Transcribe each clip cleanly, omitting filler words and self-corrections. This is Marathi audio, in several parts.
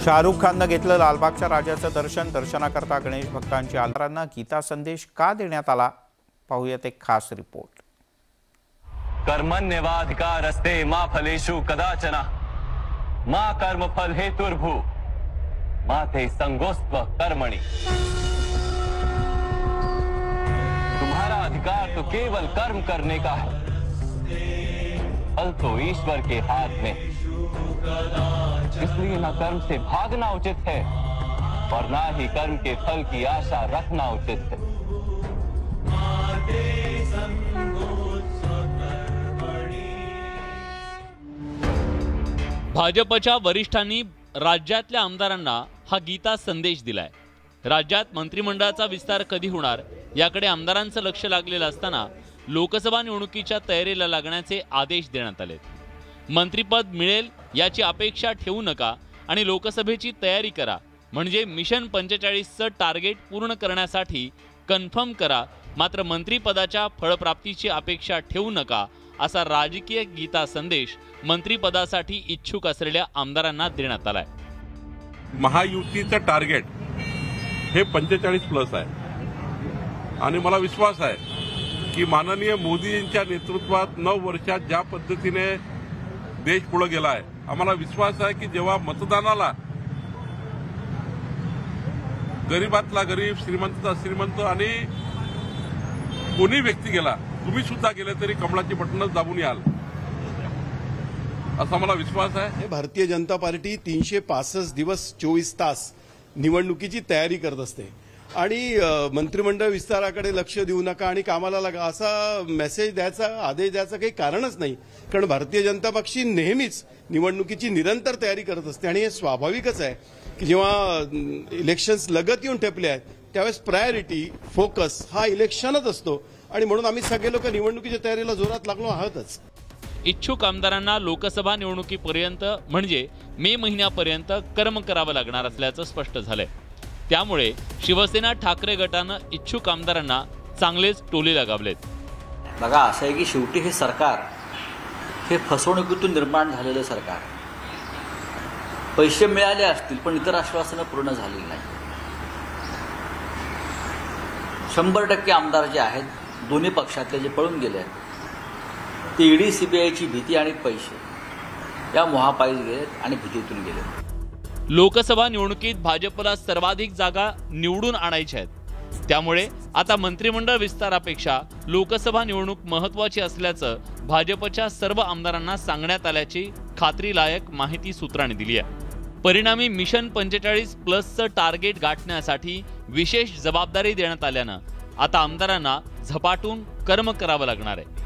शाहरुख खाननं घेतलं लालबागच्या राजाचं दर्शन। दर्शनाकरता गणेश भक्तांची आमदारांना गीता संदेश का देण्यात आला, पाहूयात एक खास रिपोर्ट। कर्मण्येवाधिकारस्ते मा फलेषु कदाचन मा कर्मफल हेतुर्भू मा ते संगोस्त्व कर्मणि। तुम्हारा अधिकार तो केवल कर्म करने का है, फल तो ईश्वर के हाथ में। इसलिए न कर्म से भागना उचित है और ना ही कर्म के फल की आशा रखना उचित है। भाजपच्या वरिष्ठांनी राज्यातल्या आमदारांना हा गीता संदेश दिलाय। राज्यात मंत्रिमंडळाचा विस्तार कधी होणार याकडे आमदारांचं लक्ष लागलेलं असताना लोकसभा निवडणुकीच्या तयारीला लागण्याचे आदेश देण्यात आले। मंत्रिपद मिळेल याची अपेक्षा ठेवू नका आणि लोकसभेची तयारी करा, म्हणजे मिशन 45चं टार्गेट पूर्ण करण्यासाठी कन्फर्म करा, मात्र मंत्रिपदाच्या फळप्राप्तीची अपेक्षा ठेवू नका, असा राजकीय गीता संदेश मंत्रिपदासाठी इच्छुक असलेल्या आमदारांना देण्यात आलाय। महायुतीचं टार्गेट हे 45+ आहे आणि मला विश्वास आहे की माननीय मोदींच्या नेतृत्वात 9 वर्षात ज्या पद्धतीने देश पुढे गेला आहे, आम्हाला विश्वास आहे की जेव्हा मतदानाला गरीबातला गरीब, श्रीमंतचा श्रीमंत आणि कोणी व्यक्ती गेला, तुम्ही सुद्धा गेले तरी कमळाची बटणच दाबून याल असा मला विश्वास आहे। भारतीय जनता पार्टी 365 दिवस 24 तास निवडणुकीची तयारी करत असते आणि मंत्रिमंडळ विस्ताराकडे लक्ष देऊ नका आणि कामाला लागा असा मेसेज द्यायचा, आदेश द्यायचा काही कारणच नाही। कारण भारतीय जनता पक्ष नेहमीच निवडणुकीची निरंतर तयारी करत असते आणि हे स्वाभाविकच आहे की जेव्हा इलेक्शन्स लगत येऊन ठेपले आहेत त्यावेळेस प्रायोरिटी, फोकस हा इलेक्शनच असतो आणि म्हणून आम्ही सगळे लोक निवडणुकीच्या तयारीला जोरात लागलो आहोतच। इच्छुक आमदारांना लोकसभा निवडणुकीपर्यंत म्हणजे मे महिन्यापर्यंत कर्म करावं लागणार असल्याचं स्पष्ट झालंय। त्यामुळे शिवसेना ठाकरे गटानं इच्छुक आमदारांना चांगलेच टोले लगावलेत। बघा, असं आहे की शेवटी हे सरकार हे फसवणुकीतून निर्माण झालेलं सरकार, पैसे मिळाले असतील पण इतर आश्वासनं पूर्ण झालेली नाही। 100% आमदार जे आहेत दोन्ही पक्षातले जे पळून गेले आहेत ते ईडी सीबीआयची भीती आणि पैसे या मोहापायी गेलेत आणि भीतीतून गेलेत। लोकसभा निवडणुकीत भाजपला सर्वाधिक जागा निवडून आणायच्या आहेत, त्यामुळे आता मंत्रिमंडळ विस्तारापेक्षा लोकसभा निवडणूक महत्त्वाची असल्याचं भाजपच्या सर्व आमदारांना सांगण्यात आल्याची खात्रीलायक माहिती सूत्रांनी दिली आहे। परिणामी मिशन 45+चं टार्गेट गाठण्यासाठी विशेष जबाबदारी देण्यात आल्यानं आता आमदारांना झपाटून कर्म करावं लागणार आहे।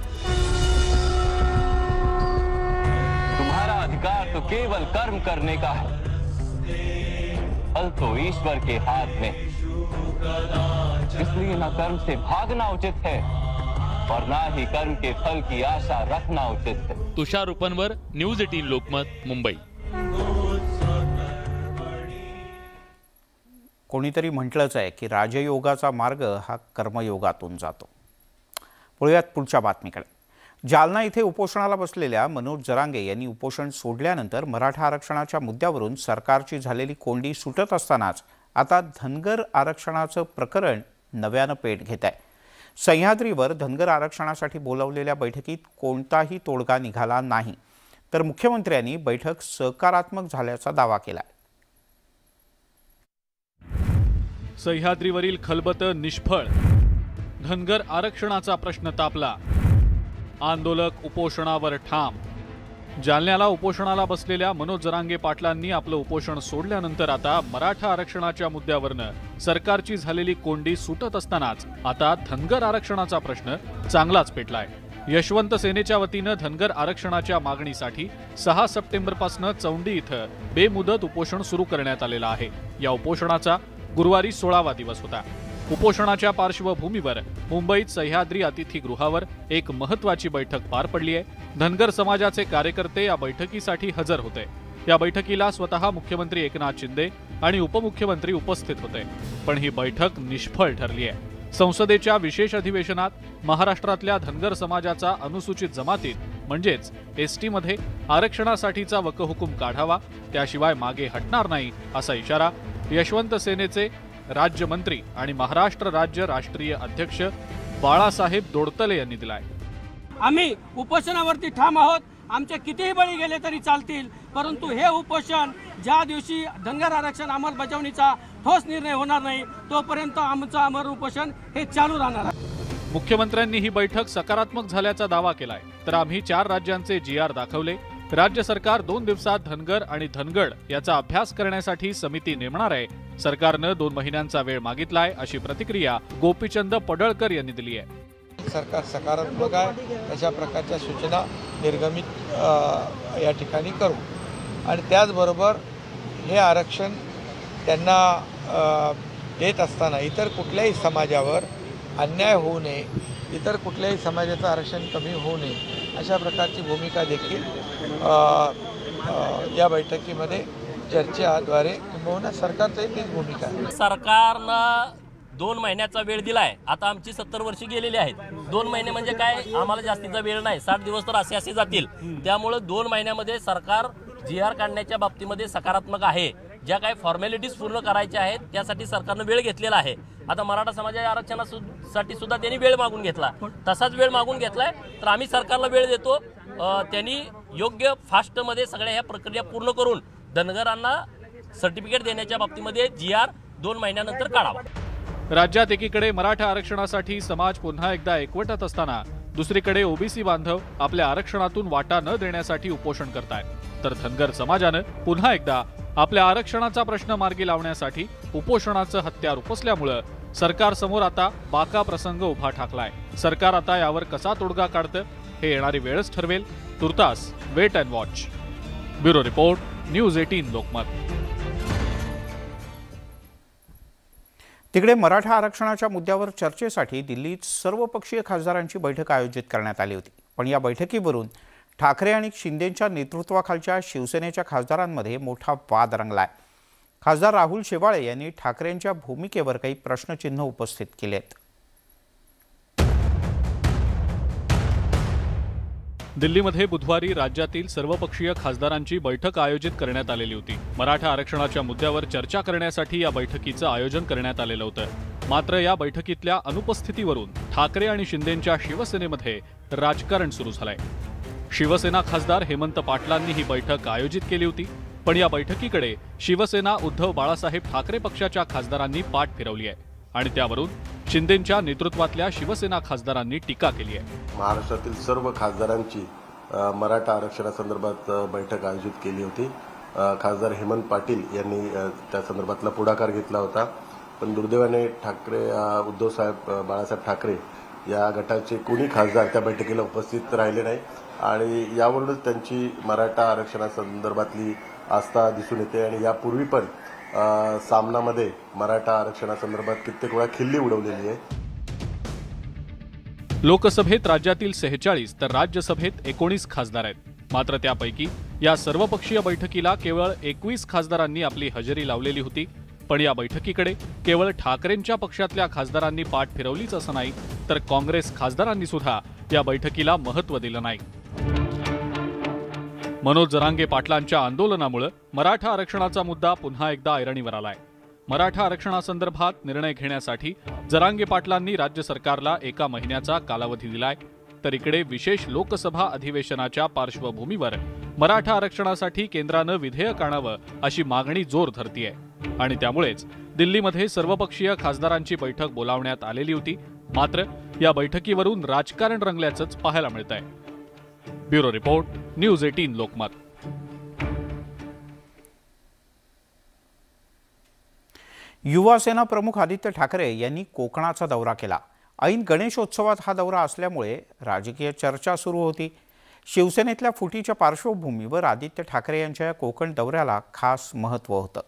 तुम्हारा अधिकार तो केवल कर्म करने का है, फल तो ईश्वर के हाथ में। इसलिए न कर्म से भागना उचित है और ना ही कर्म के फल की आशा रखना उचित है। तुषार रूपनवर, न्यूज 18 लोकमत, मुंबई। कोणीतरी म्हटलंच आहे की राजयोगाचा मार्ग हा कर्मयोगातून जातो। पुढ्यात पुढच्या बातमीकडे। जालना इथे उपोषणाला बसलेल्या मनोज जरांगे यांनी उपोषण सोडल्यानंतर मराठा आरक्षणाच्या मुद्द्यावरून सरकारची झालेली कोंडी सुटत असतानाच आता धनगर आरक्षणाचं प्रकरण नव्यानं पेट घेत आहे। सह्याद्रीवर धनगर आरक्षणासाठी बोलावलेल्या बैठकीत कोणताही तोडगा निघाला नाही, तर मुख्यमंत्र्यांनी बैठक सकारात्मक झाल्याचा दावा केला। सह्याद्रीवरील खलबत निष्फळ, धनगर आरक्षणाचा प्रश्न तापला, आंदोलक उपोषणावर ठाम। जालन्याला उपोषणाला बसलेल्या मनोज जरांगे पाटलांनी आपलं उपोषण सोडल्यानंतर आता मराठा आरक्षणाच्या मुद्द्यावरनं सरकारची झालेली कोंडी सुटत असतानाच आता धनगर आरक्षणाचा प्रश्न चांगलाच पेटलाय। यशवंत सेनेच्या वतीनं धनगर आरक्षणाच्या मागणीसाठी 6 सप्टेंबरपासून चौंडी इथं बेमुदत उपोषण सुरू करण्यात आलेलं आहे। या उपोषणाचा गुरुवारी 16वा दिवस होता। उपोषणाच्या पार्श्वभूमीवर मुंबईत सह्याद्री अतिथीगृहावर एक महत्त्वाची बैठक पार पडली आहे। धनगर समाजाचे कार्यकर्ते या बैठकीसाठी हजर होते। या बैठकीला स्वतः मुख्यमंत्री एकनाथ शिंदे आणि उपमुख्यमंत्री उपस्थित होते, पण ही बैठक निष्फळ ठरली आहे। संसदेच्या विशेष अधिवेशनात महाराष्ट्रातल्या धनगर समाजाचा अनुसूचित जमातीत म्हणजेच एसटी मध्ये आरक्षणासाठीचा वकहुकूम काढावा, त्याशिवाय मागे हटणार नाही असा इशारा यशवंत सेनेचे राज्यमंत्री आणि महाराष्ट्र राज्य राष्ट्रीय अध्यक्ष बाळासाहेब दोडतले यांनी दिलाय। आम्ही उपोषणावरती ठाम आहोत। आमचे कितीही बळी गेले तरी चालतील, परंतु हे उपोषण ज्या दिवशी धनगर आरक्षण अंमलबजावणीचा ठोस निर्णय होणार नाही तोपर्यंत आमचं अमर उपोषण हे चालू राहणार आहे। मुख्यमंत्र्यांनी ही बैठक सकारात्मक झाल्याचा दावा केलाय, तर आम्ही 4 राज्यांचे GR दाखवले। राज्य सरकार 2 दिवसात धनगर आणि धनगड याचा अभ्यास करण्यासाठी समिती नेमणार आहे। सरकारनं 2 महिन्यांचा वेळ मागितलाय अशी प्रतिक्रिया गोपीचंद पडळकर यांनी दिली आहे। सरकार सकारात्मक आहे, अशा प्रकारच्या सूचना निर्गमित या ठिकाणी करू आणि त्याचबरोबर हे आरक्षण त्यांना देत असताना इतर कुठल्याही समाजावर अन्याय होऊ नये, इतर कुठल्याही समाजाचं आरक्षण कमी होऊ नये अशा प्रकारची भूमिका देखील या बैठकीमध्ये चर्चेद्वारे किंबहुना सरकारची तीच भूमिका आहे। सरकारनं 2 महिन्याचा वेळ दिलाय। आता आमची 70 वर्षे गेलेली आहेत। 2 महिने म्हणजे काय, आम्हाला जास्तीचा वेळ नाही, 60 दिवस तर असे जातील। त्यामुळे 2 महिन्यामध्ये सरकार GR काढण्याच्या बाबतीमध्ये सकारात्मक आहे। ज्या काही फॉर्मॅलिटीज पूर्ण करायच्या आहेत त्यासाठी सरकारनं वेळ घेतलेला आहे। आता मराठा समाजाच्या आरक्षणासाठी सुद्धा त्यांनी वेळ मागून घेतला, तसाच वेळ मागून घेतलाय, तर आम्ही सरकारला वेळ देतो। त्यांनी योग्य फास्टमध्ये सगळ्या ह्या प्रक्रिया पूर्ण करून धनगरांना सर्टिफिकेट देण्याच्या बाबतीमध्ये GR 2 महिन्यानंतर काढावा। राज्यात एकीकडे मराठा आरक्षणासाठी समाज पुन्हा एकदा एकवटत असताना दुसरीकडे ओबीसी बांधव आपल्या आरक्षणातून वाटा न देण्यासाठी उपोषण करतायत, तर धनगर समाजानं पुन्हा एकदा आपल्या आरक्षणाचा प्रश्न मार्गी लावण्यासाठी उपोषणाचं हत्यार उपसल्यामुळे सरकारसमोर आता बाका प्रसंग उभा ठाकलाय। सरकार आता यावर कसा तोडगा काढतं हे येणारी वेळच ठरवेल। तुर्तास wait and watch. Bureau report, news 18 Lokmat. तिकडे मराठा आरक्षणाच्या मुद्द्यावर चर्चेसाठी दिल्लीत सर्वपक्षीय खासदारांची बैठक आयोजित करण्यात आली होती, पण या बैठकीवरून ठाकरे आणि शिंदेच्या नेतृत्वाखालच्या शिवसेनेच्या खासदारांमध्ये मोठा वाद रंगलाय। खासदार राहुल शेवाळे यांनी ठाकरेंच्या भूमिकेवर काही प्रश्नचिन्ह उपस्थित केले आहेत। दिल्लीमध्ये बुधवारी राज्यातील सर्वपक्षीय खासदारांची बैठक आयोजित करण्यात आलेली होती। मराठा आरक्षणाच्या मुद्द्यावर चर्चा करण्यासाठी या बैठकीचं आयोजन करण्यात आलेलं होतं। मात्र या बैठकीतल्या अनुपस्थितीवरून ठाकरे आणि शिंदेच्या शिवसेनेमध्ये राजकारण सुरू झालंय। शिवसेना खासदार हेमंत पाटलांनी ही बैठक आयोजित केली होती, पण या बैठकीकडे शिवसेना उद्धव बाळासाहेब ठाकरे पक्षाच्या खासदारांनी पाठ फिरवली आहे आणि त्यावरून शिंदेच्या नेतृत्वातल्या शिवसेना खासदारांनी टीका केली आहे। महाराष्ट्रातील सर्व खासदारांची मराठा आरक्षणासंदर्भात बैठक आयोजित केली होती। खासदार हेमंत पाटील यांनी त्या संदर्भातला पुढाकार घेतला होता, पण दुर्दैवाने उद्धव बाळासाहेब ठाकरे या गटाचे कोणी खासदार त्या बैठकीला उपस्थित राहिले नाही आणि यावरूनच त्यांची मराठा आरक्षणासंदर्भातली आस्था दिसून येते आणि यापूर्वी पण सामनामध्ये मराठा आरक्षणासंदर्भात कित्येक वेळा खिल्ली उडवलेली आहे। लोकसभेत राज्यातील 46 तर राज्यसभेत 19 खासदार आहेत। मात्र त्यापैकी या सर्वपक्षीय बैठकीला केवळ 21 खासदारांनी आपली हजेरी लावलेली होती, पण या बैठकीकडे केवळ ठाकरेंच्या पक्षातल्या खासदारांनी पाठ फिरवलीच असं नाही, तर काँग्रेस खासदारांनी सुद्धा या बैठकीला महत्त्व दिलं नाही। मनोज जरांगे पाटलांच्या आंदोलनामुळे मराठा आरक्षणाचा मुद्दा पुन्हा एकदा ऐरणीवर आलाय। मराठा आरक्षणासंदर्भात निर्णय घेण्यासाठी जरांगे पाटलांनी राज्य सरकारला 1 महिन्याचा कालावधी दिलाय, तर इकडे विशेष लोकसभा अधिवेशनाच्या पार्श्वभूमीवर मराठा आरक्षणासाठी केंद्रानं विधेयक आणावं अशी मागणी जोर धरतीये आणि त्यामुळेच दिल्लीमध्ये सर्वपक्षीय खासदारांची बैठक बोलावण्यात आलेली होती। मात्र या बैठकीवरून राजकारण रंगल्याचंच पाहायला मिळतंय। Bureau report, news 18 Lokmat. युवा सेना प्रमुख आदित्य ठाकरे यांनी कोकणाचा दौरा केला। ऐन गणेशोत्सवात हा दौरा असल्यामुळे राजकीय चर्चा सुरू होती। शिवसेनेतल्या फुटीच्या पार्श्वभूमीवर आदित्य ठाकरे यांच्या कोकण दौऱ्याला खास महत्त्व होतं।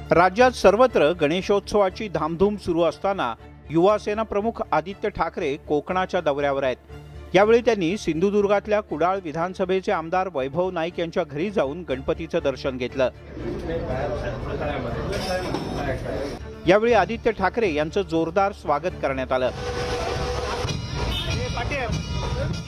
राज्यात सर्वत्र गणेशोत्सवाची धामधूम सुरू असताना युवा सेना प्रमुख आदित्य ठाकरे कोकणाच्या दौऱ्यावर आहेत। यावेळी त्यांनी सिंधुदुर्गातल्या कुडाळ विधानसभेचे आमदार वैभव नाईक यांच्या घरी जाऊन गणपतीचं दर्शन घेतलं। यावेळी आदित्य ठाकरे यांचं जोरदार स्वागत करण्यात आलं।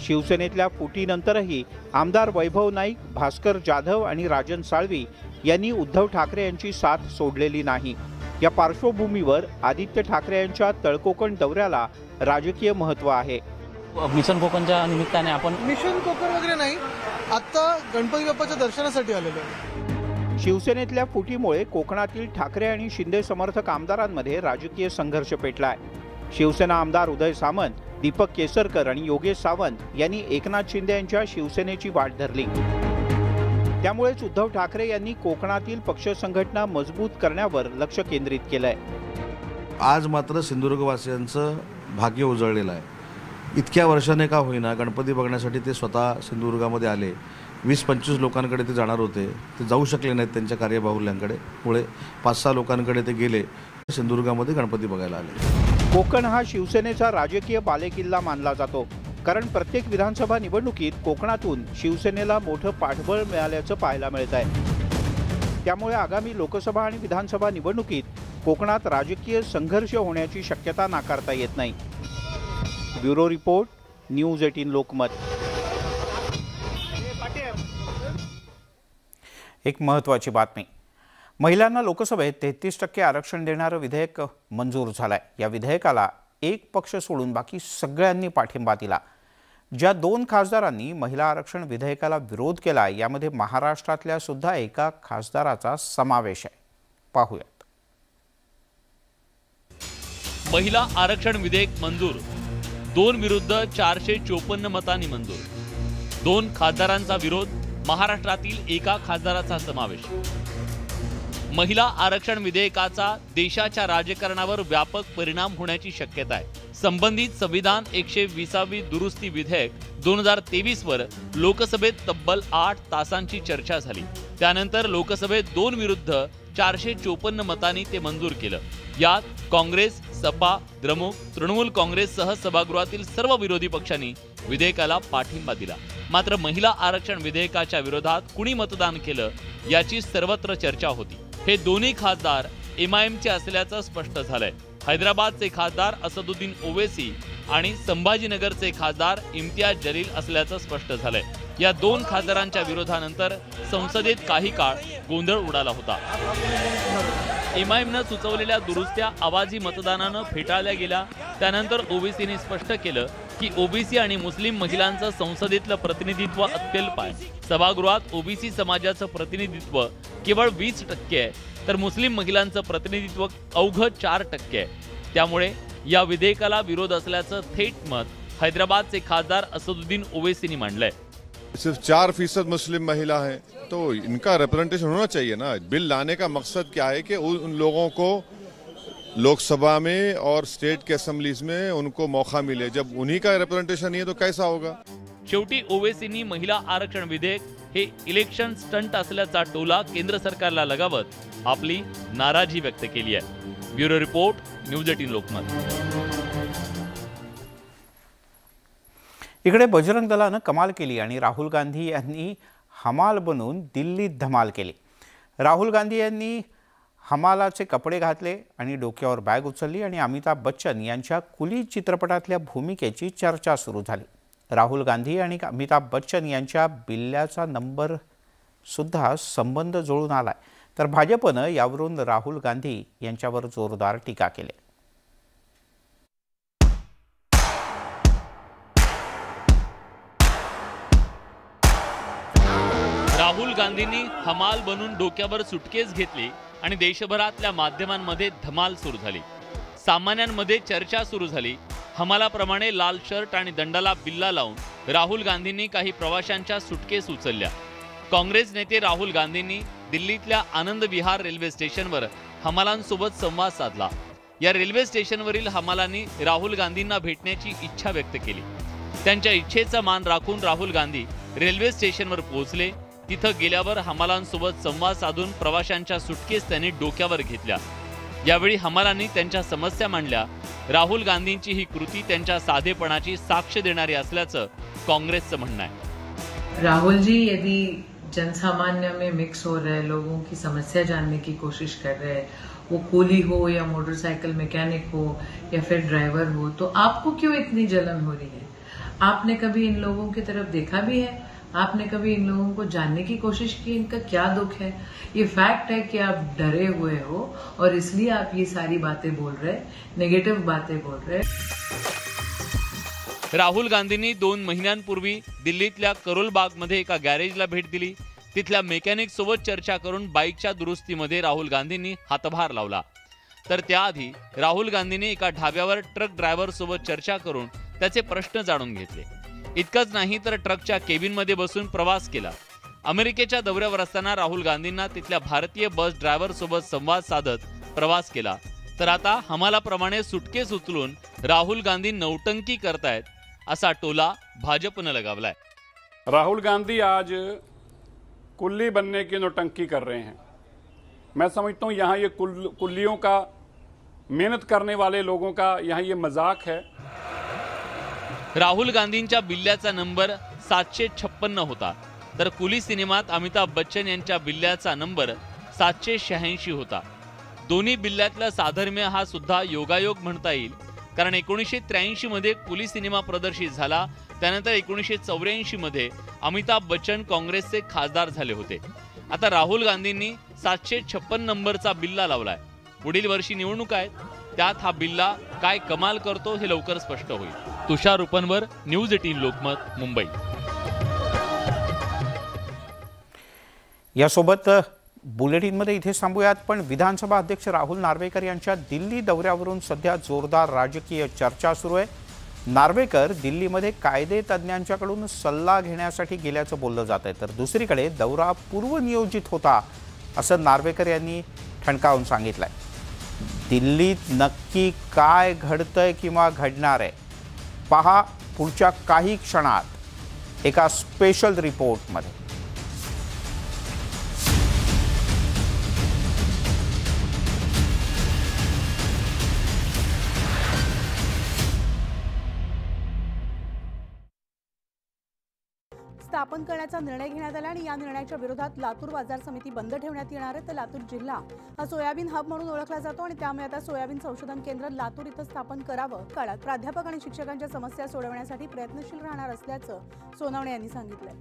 शिवसेनेतल्या फुटीनंतरही आमदार वैभव नाईक, भास्कर जाधव आणि राजन साळवी यांनी उद्धव ठाकरे यांची साथ सोडलेली नाही। या पार्श्वभूमीवर आदित्य ठाकरे यांच्या तळकोकण दौऱ्याला राजकीय महत्त्व आहे। मिशन कोकणच्या निमित्ताने आपण मिशन कोकण वगैरे नाही, आता गणपती बाप्पाच्या दर्शनासाठी आलेलो आहे। शिवसेनेतल्या फुटीमुळे कोकणातील ठाकरे आणि शिंदे समर्थक आमदारांमध्ये राजकीय संघर्ष पेटलाय। शिवसेना आमदार उदय सामंत, दीपक केसरकर आणि योगेश सावंत यांनी एकनाथ शिंदे यांच्या शिवसेनेची वाट धरली। त्यामुळेच उद्धव ठाकरे यांनी कोकणातील पक्ष संघटना मजबूत करण्यावर लक्ष केंद्रित केलंय। आज मात्र सिंधुदुर्गवासियांचं भाग्य उजळलेलं आहे। इतक्या वर्षाने का होईना गणपती बघण्यासाठी ते स्वतः सिंधुदुर्गामध्ये आले। 20-25 लोकांकडे ते जाणार होते, ते जाऊ शकले नाहीत त्यांच्या कार्यबाहुल्यांकडे, पुढे 5-6 लोकांकडे ते गेले, सिंधुदुर्गामध्ये गणपती बघायला आले। कोकण हा शिवसेनेचा राजकीय बालेकिल्ला मानला जातो, कारण प्रत्येक विधानसभा निवडणुकीत कोकणातून शिवसेनेला मोठं पाठबळ मिळाल्याचं पाहायला मिळत आहे। त्यामुळे आगामी लोकसभा आणि विधानसभा निवडणुकीत कोकणात राजकीय संघर्ष होण्याची शक्यता नाकारता येत नाही। Bureau report, news 18 Lokmat. एक महत्त्वाची बातमी, महिलांना लोकसभेत 33% आरक्षण देणारं विधेयक मंजूर झालंय। या विधेयकाला एक पक्ष सोडून बाकी सगळ्यांनी पाठिंबा दिला। ज्या 2 खासदारांनी महिला आरक्षण विधेयकाला विरोध केला, यामध्ये महाराष्ट्रातल्या सुद्धा एका खासदाराचा समावेश आहे। पाहूयात। महिला आरक्षण विधेयक मंजूर, 2 विरुद्ध 454 मतांनी मंजूर। 2 खासदारांचा विरोध, महाराष्ट्रातील एका खासदाराचा समावेश। महिला आरक्षण विधेयकाचा देशाच्या राजकारणावर व्यापक परिणाम होण्याची शक्यता आहे। संबंधित संविधान 120वी दुरुस्ती विधेयक 2023 वर लोकसभेत तब्बल 8 तासांची चर्चा झाली। त्यानंतर लोकसभेत 2 विरुद्ध 454 मतांनी ते मंजूर केलं। यात काँग्रेस, सपा, द्रमुक, तृणमूल काँग्रेससह सभागृहातील सर्व विरोधी पक्षांनी विधेयकाला पाठिंबा दिला। मात्र महिला आरक्षण विधेयकाच्या विरोधात कुणी मतदान केलं याची सर्वत्र चर्चा होती। हे दोन्ही खासदार MIMचे असल्याचं स्पष्ट झालंय। हैदराबादचे खासदार असदुद्दीन ओवैसी आणि संभाजीनगरचे खासदार इम्तियाज जलील असल्याचं स्पष्ट झालंय। या 2 खासदारांच्या विरोधानंतर संसदेत काही काळ गोंधळ उडाला होता। MIMनं सुचवलेल्या दुरुस्त्या आवाजी मतदानानं फेटाळल्या गेल्या। त्यानंतर ओवैसीने स्पष्ट केलं की ओबीसी आणि मुस्लिम महिलांचं संसदेतलं प्रतिनिधित्व अत्यल्प आहे। सभागृहात ओबीसी समाजाचं प्रतिनिधित्व केवळ 20% आहे, तर मुस्लिम महिलांचं प्रतिनिधित्व अवघं 4% आहे। त्यामुळे या विधेयकाला विरोध असल्याचं थेट मत हैदराबादचे खासदार असदुद्दीन ओवैसींनी मांडलंय। सिर्फ 4% मुस्लिम महिला है, तो इनका रिप्रेजेंटेशन होना चाहिए ना। बिल लाने का मकसद क्या है कि उन लोगों को लोकसभा में और स्टेट के असेंबलीज में उनको मौका मिले। जब उन्हीं का रिप्रेजेंटेशन नहीं है तो कैसा होगा। शेवटी ओवैसींनी महिला आरक्षण विधेयक हे इलेक्शन स्टंट असल्याचा टोला केंद्र सरकारला लगावत आपली नाराजी व्यक्त केली आहे। Bureau report, news 18 Lokmat. इकडे बजरंग दलानं कमाल केली आणि राहुल गांधी यांनी हमाल बनून दिल्लीत धमाल केली। राहुल गांधी यांनी हमालाचे कपडे घातले आणि डोक्यावर बॅग उचलली आणि अमिताभ बच्चन यांच्या कुली चित्रपटातल्या भूमिकेची चर्चा सुरू झाली। राहुल गांधी आणि अमिताभ बच्चन यांच्या बिल्ल्याचा नंबर सुद्धा संबंध जुळून आलाय, तर भाजपनं यावरून राहुल गांधी यांच्यावर जोरदार टीका केली। राहुल गांधींनी हमाल बनून डोक्यावर सुटकेस घेतली आणि देशभरातल्या माध्यमांमध्ये धमाल सुरू झाली। सामान्यांमध्ये चर्चा सुरू झाली। हमालाप्रमाणे लाल शर्ट आणि दंडाला बिल्ला लावून राहुल गांधींनी काही प्रवाशांच्या सुटकेस उचलल्या। काँग्रेस नेते राहुल गांधींनी दिल्लीतल्या आनंद विहार रेल्वे स्टेशनवर हमालांसोबत संवाद साधला। या रेल्वे स्टेशनवरील हमालांनी राहुल गांधींना भेटण्याची इच्छा व्यक्त केली। त्यांच्या इच्छेचा मान राखून राहुल गांधी रेल्वे स्टेशनवर पोहोचले। तिथं गेल्यावर हमालांसोबत संवाद साधून प्रवाशांच्या सुटकेस त्यांनी डोक्यावर घेतल्या। यावेळी हमालांनी त्यांच्या समस्या मांडल्या। राहुल गांधींची ही कृती त्यांच्या साधेपणाची साक्ष देणारी असल्याचं काँग्रेसचं म्हणणं आहे। राहुल जी यदि जनसामान्य में मिक्स हो रहे, लोगों की समस्या जानने की कोशिश कर रहे हैं, वो कूली हो या मोटरसाइकिल मैकेनिक हो या फिर ड्राइवर हो, तो आपको क्यों इतनी जलन हो रही है? आपने कभी इन लोगों की तरफ देखा भी है? आपने कभी इन लोगों को जानने की कोशिश की इनका क्या दुख है? ये फैक्ट है कि आप डरे हुए हो और इसलिए आप ये सारी बातें बोल रहे, नेगेटिव बातें बोल रहे। राहुल गांधींनी 2 महिन्यांपूर्वी दिल्लीतल्या करोल बागमध्ये एका गॅरेजला भेट दिली। तिथल्या मेकॅनिक सोबत चर्चा करून बाईकच्या दुरुस्तीमध्ये राहुल गांधींनी हातभार लावला। तर त्याआधी राहुल गांधींनी एका ढाब्यावर ट्रक ड्रायव्हर सोबत चर्चा करून त्याचे प्रश्न जाणून घेतले। इतकंच नाही तर ट्रकच्या केबिनमध्ये बसून प्रवास केला। अमेरिकेच्या दौऱ्यावर असताना राहुल गांधींना तिथल्या भारतीय बस ड्रायव्हर सोबत संवाद साधत प्रवास केला। तर आता हमालाप्रमाणे सुटकेस उचलून राहुल गांधी नौटंकी करतायत असा टोला भाजपने लगावलाय। राहुल गांधी आज कुल्ली बनने की नौटंकी कर रहे हैं। मैं समझता हूं यहाँ ये कुल्लियों का, मेहनत करने वाले लोगों का यहाँ ये मजाक है। राहुल गांधींच्या बिल्ल्याचा नंबर 756 होता, तर कुली सिनेमात अमिताभ बच्चन यांच्या बिल्ल्याचा नंबर 786 होता। दोन्ही बिल्ल्यातला साधर्म्य हा सुद्धा योगायोग म्हणता येईल, कारण 1983 मध्ये कुली सिनेमा प्रदर्शित झाला। त्यानंतर 1984 मध्ये अमिताभ बच्चन काँग्रेसचे खासदार झाले होते। आता राहुल गांधींनी 756 नंबरचा बिल्ला लावलाय। पुढील वर्षी निवडणूक आहेत, त्यात हा बिल्ला काय कमाल करतो हे लवकर स्पष्ट होईल। तुषार उपनवर, न्यूज 18 लोकमत, मुंबई। यासोबत बुलेटिनमध्ये इथे थांबूयात, पण विधानसभा अध्यक्ष राहुल नार्वेकर यांच्या दिल्ली दौऱ्यावरून सध्या जोरदार राजकीय चर्चा सुरू आहे। नार्वेकर दिल्लीमध्ये कायदे तज्ज्ञांच्याकडून सल्ला घेण्यासाठी गेल्याचं बोललं जात आहे, तर दुसरीकडे दौरा पूर्वनियोजित होता असं नार्वेकर यांनी ठणकावून सांगितलंय। दिल्लीत नक्की काय घडतंय किंवा घडणार आहे पहा पुढच्या काही क्षणात एका स्पेशल रिपोर्टमध्ये। स्थापन करण्याचा निर्णय घेण्यात आला आणि या निर्णयाच्या विरोधात लातूर बाजार समिती बंद ठेवण्यात येणार आहे। तर लातूर जिल्हा हा सोयाबीन हब म्हणून ओळखला जातो आणि त्यामुळे आता सोयाबीन संशोधन केंद्र लातूर इथं स्थापन करावं। काळात प्राध्यापक आणि शिक्षकांच्या समस्या सोडवण्यासाठी प्रयत्नशील राहणार असल्याचं सोनवणे यांनी सांगितलंय।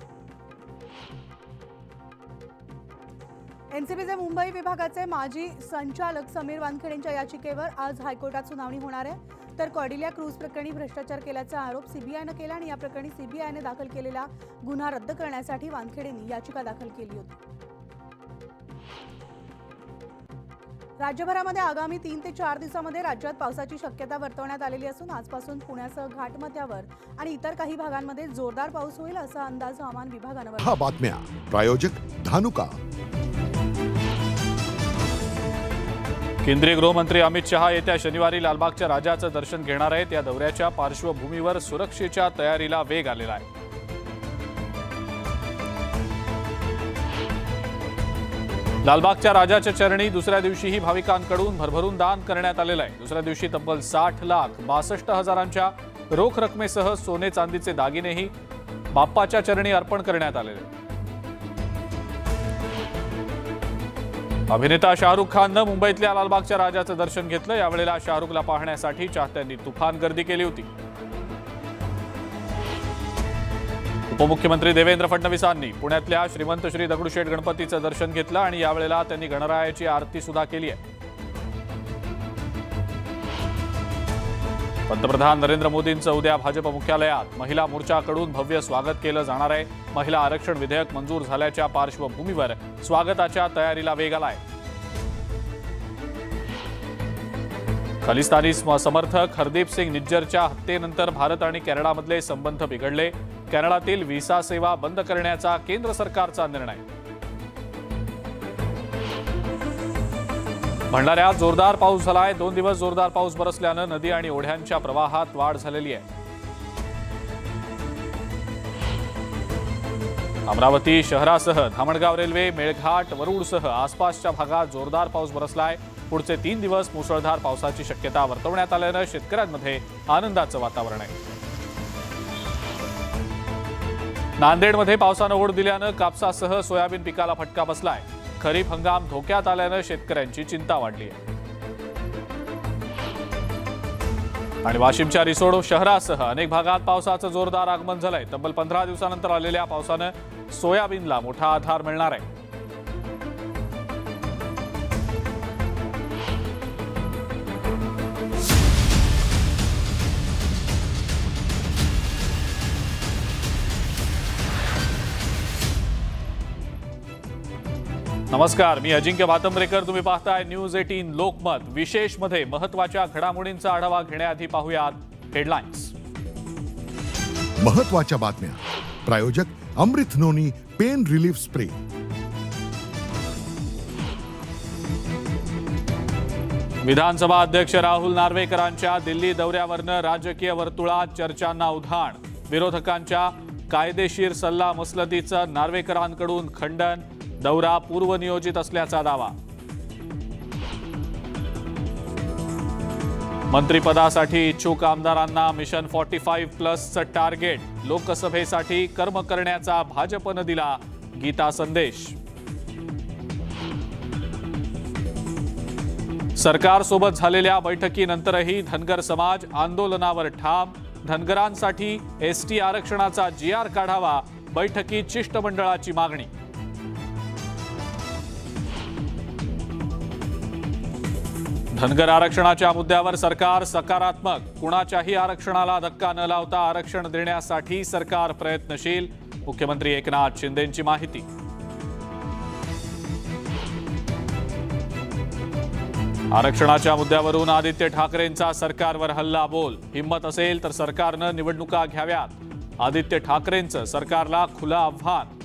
एनसीबीचे मुंबई विभागाचे माजी संचालक समीर वानखेडे यांच्या याचिकेवर आज हायकोर्टात सुनावणी होणार आहे। तर कॉर्डिलिया क्रूज प्रकरणी भ्रष्टाचार केल्याचा आरोप सीबीआयने केला आणि या प्रकरणी सीबीआयने दाखल केलेला गुन्हा रद्द करण्यासाठी वानखेडेंनी याचिका दाखल केली होती। राज्यभरामध्ये आगामी 3 ते 4 दिवसांमध्ये राज्यात पावसाची शक्यता वर्तवण्यात आलेली असून आजपासून पुण्यासह घाटमध्यावर आणि इतर काही भागांमध्ये जोरदार पाऊस होईल असा अंदाज हवामान विभागाने वर्तवला आहे। बातम्या प्रायोजक धानुका। केंद्रीय गृहमंत्री अमित शहा येत्या शनिवारी लालबागच्या राजाचं दर्शन घेणार आहेत। या दौऱ्याच्या पार्श्वभूमीवर सुरक्षेच्या तयारीला वेग आलेला आहे। लालबागच्या राजाच्या चरणी दुसऱ्या दिवशीही भाविकांकडून भरभरून दान करण्यात आलेलं आहे। दुसऱ्या दिवश्यी तब्बल 60,62,000च्या रोख रकमेसह सोने चांदीचे दागिनेही बाप्पाच्या चरणी अर्पण करण्यात आलेले आहेत। अभिनेता शाहरुख खाननं मुंबईतल्या लालबागच्या राजाचं दर्शन घेतलं। यावेळेला शाहरुखला पाहण्यासाठी चाहत्यांनी तुफान गर्दी केली होती। उपमुख्यमंत्री देवेंद्र फडणवीसांनी पुण्यातल्या श्रीमंत श्री दगडूशेठ गणपतीचं दर्शन घेतलं आणि यावेळेला त्यांनी गणरायाची आरती सुद्धा केली आहे। पंतप्रधान नरेंद्र मोदींचं उद्या भाजप मुख्यालयात महिला मोर्चाकडून भव्य स्वागत केलं जाणार आहे। महिला आरक्षण विधेयक मंजूर झाल्याच्या पार्श्वभूमीवर स्वागताच्या तयारीला वेग आलाय। खलिस्तानी समर्थक हरदीप सिंग निज्जरच्या हत्येनंतर भारत आणि कॅनडामधले संबंध बिघडले। कॅनडातील व्हिसा सेवा बंद करण्याचा केंद्र सरकारचा निर्णय। भंडाऱ्यात जोरदार पाऊस झालाय। 2 दिवस जोरदार पाऊस बरसल्यानं नदी आणि ओढ्यांच्या प्रवाहात वाढ झालेली आहे। अमरावती शहरासह धामणगाव रेल्वे, मेळघाट, वरुडसह आसपासच्या भागात जोरदार पाऊस बरसलाय। पुढचे 3 दिवस मुसळधार पावसाची शक्यता वर्तवण्यात आल्यानं शेतकऱ्यांमध्ये आनंदाचं वातावरण आहे. नांदेडमध्ये पावसानं ओढ दिल्यानं कापसासह सोयाबीन पिकाला फटका बसलाय. खरीप हंगाम धोक्यात आल्यानं शेतकऱ्यांची चिंता वाढली आहे. आणि वाशिमच्या रिसोड शहरासह अनेक भागात पावसाचं जोरदार आगमन झालंय. तब्बल 15 दिवसानंतर आलेल्या पावसानं सोयाबीनला मोठा आधार मिळणार आहे. नमस्कार, मी अजिंक्य भातंब्रेकर. तुम्ही पाहताय न्यूज 18 लोकमत. विशेष मध्ये महत्त्वाच्या घडामोडींचा आढावा घेण्याआधी पाहूयात हेडलाईन्स. महत्त्वाच्या बातम्या. प्रायोजक अमृत नोनी पेन रिलीफ स्प्रे. विधानसभा अध्यक्ष राहुल नार्वेकरांच्या दिल्ली दौऱ्यावरनं राजकीय वर्तुळात चर्चांना उधाण. विरोधकांच्या कायदेशीर सल्ला मसलतीचं नार्वेकरांकडून खंडन. दौरा पूर्वनियोजित असल्याचा दावा. मंत्रिपदासाठी इच्छुक आमदारांना मिशन 45+चं टार्गेट. लोकसभेसाठी कर्म करण्याचा भाजपनं दिला गीता संदेश. सरकारसोबत झालेल्या बैठकीनंतरही धनगर समाज आंदोलनावर ठाम. धनगरांसाठी एसटी आरक्षणाचा GR काढावा. बैठकीत शिष्टमंडळाची मागणी. धनगर आरक्षणाच्या मुद्द्यावर सरकार सकारात्मक. कुणाच्याही आरक्षणाला धक्का न लावता आरक्षण देण्यासाठी सरकार प्रयत्नशील. मुख्यमंत्री एकनाथ शिंदेंची माहिती. आरक्षणाच्या मुद्द्यावरून आदित्य ठाकरेंचा सरकारवर हल्लाबोल. हिम्मत असेल तर सरकारनं निवडणुका घ्याव्यात. आदित्य ठाकरेंचं सरकारला खुलं आव्हान.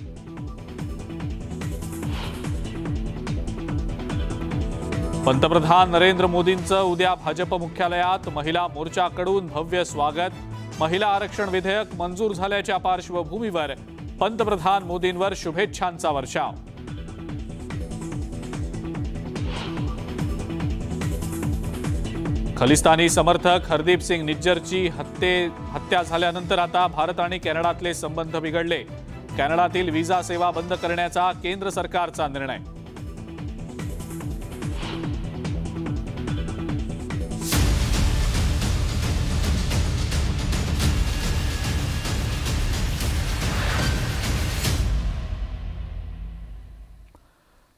पंतप्रधान नरेंद्र मोदींचं उद्या भाजप मुख्यालयात महिला मोर्चाकडून भव्य स्वागत. महिला आरक्षण विधेयक मंजूर झाल्याच्या पार्श्वभूमीवर पंतप्रधान मोदींवर शुभेच्छांचा वर्षाव. खलिस्तानी समर्थक हरदीप सिंग निज्जरची हत्या झाल्यानंतर आता भारत आणि कॅनडातले संबंध बिघडले. कॅनडातील व्हिसा सेवा बंद करण्याचा केंद्र सरकारचा निर्णय.